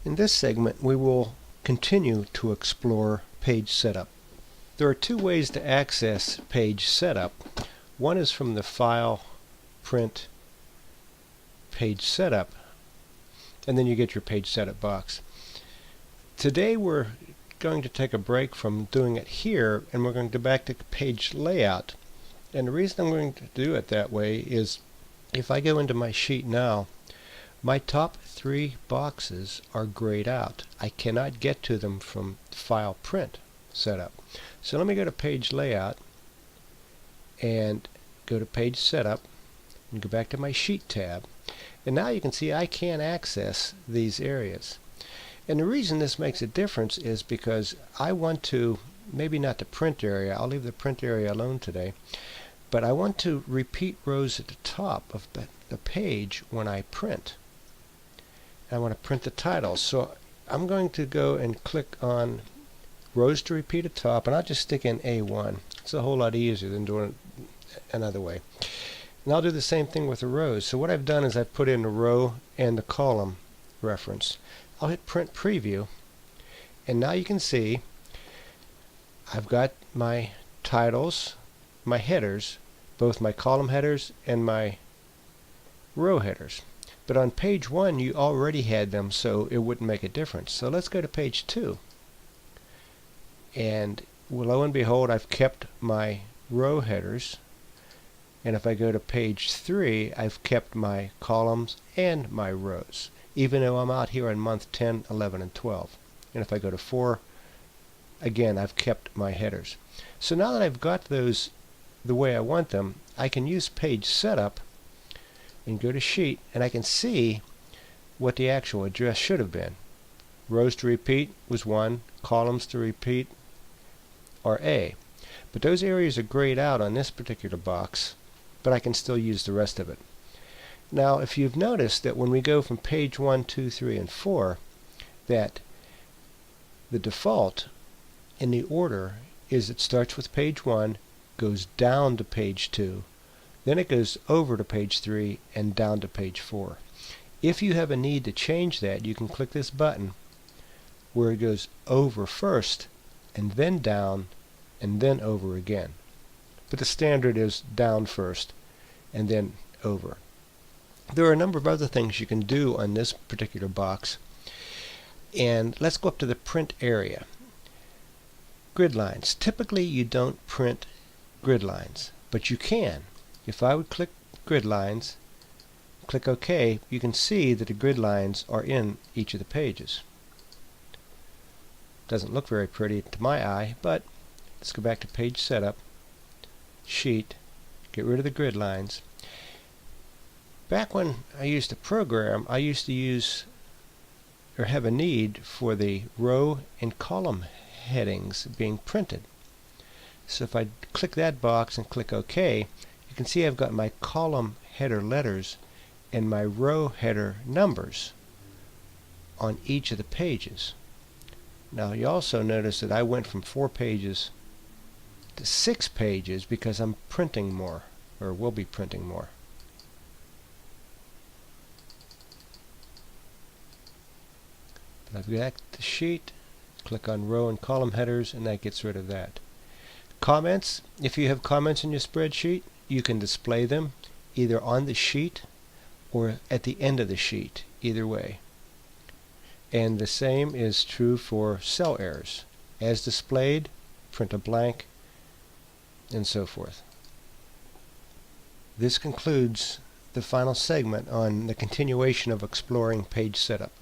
In this segment, we will continue to explore page setup. There are two ways to access page setup. One is from the File, Print, Page Setup, and then you get your page setup box. Today we're going to take a break from doing it here, and we're going to go back to page layout. And the reason I'm going to do it that way is if I go into my sheet now, my top three boxes are grayed out. I cannot get to them from File, Print Setup. So let me go to Page Layout and go to Page Setup and go back to my Sheet tab. And now you can see I can access these areas. And the reason this makes a difference is because I want to, maybe not the print area, I'll leave the print area alone today, but I want to repeat rows at the top of the page when I print. I want to print the titles. So I'm going to go and click on rows to repeat at top, and I'll just stick in A1. It's a whole lot easier than doing it another way. And I'll do the same thing with the rows. So what I've done is I've put in the row and the column reference. I'll hit print preview, and now you can see I've got my titles, my headers, both my column headers and my row headers. But on page 1 you already had them, so it wouldn't make a difference. So let's go to page 2. And lo and behold, I've kept my row headers. And if I go to page 3, I've kept my columns and my rows, even though I'm out here in month 10, 11, and 12. And if I go to 4, again, I've kept my headers. So now that I've got those the way I want them, I can use page setup and go to sheet, and I can see what the actual address should have been. Rows to repeat was 1, columns to repeat are A. But those areas are grayed out on this particular box, but I can still use the rest of it. Now if you've noticed that when we go from page 1, 2, 3, and 4, that the default in the order is it starts with page 1, goes down to page 2, then it goes over to page 3 and down to page 4. If you have a need to change that, you can click this button where it goes over first and then down and then over again. But the standard is down first and then over. There are a number of other things you can do on this particular box. And let's go up to the print area. Grid lines. Typically you don't print grid lines, but you can. If I would click grid lines, click OK, you can see that the grid lines are in each of the pages. Doesn't look very pretty to my eye, but let's go back to page setup, sheet, get rid of the grid lines. Back when I used to program, I used to use or have a need for the row and column headings being printed. So if I click that box and click OK, you can see I've got my column header letters and my row header numbers on each of the pages. Now you also notice that I went from 4 pages to 6 pages because I'm printing more, or will be printing more. But I've got the sheet, click on row and column headers, and that gets rid of that. Comments. If you have comments in your spreadsheet, you can display them either on the sheet or at the end of the sheet, either way. And the same is true for cell errors. As displayed, print a blank, and so forth. This concludes the final segment on the continuation of exploring page setup.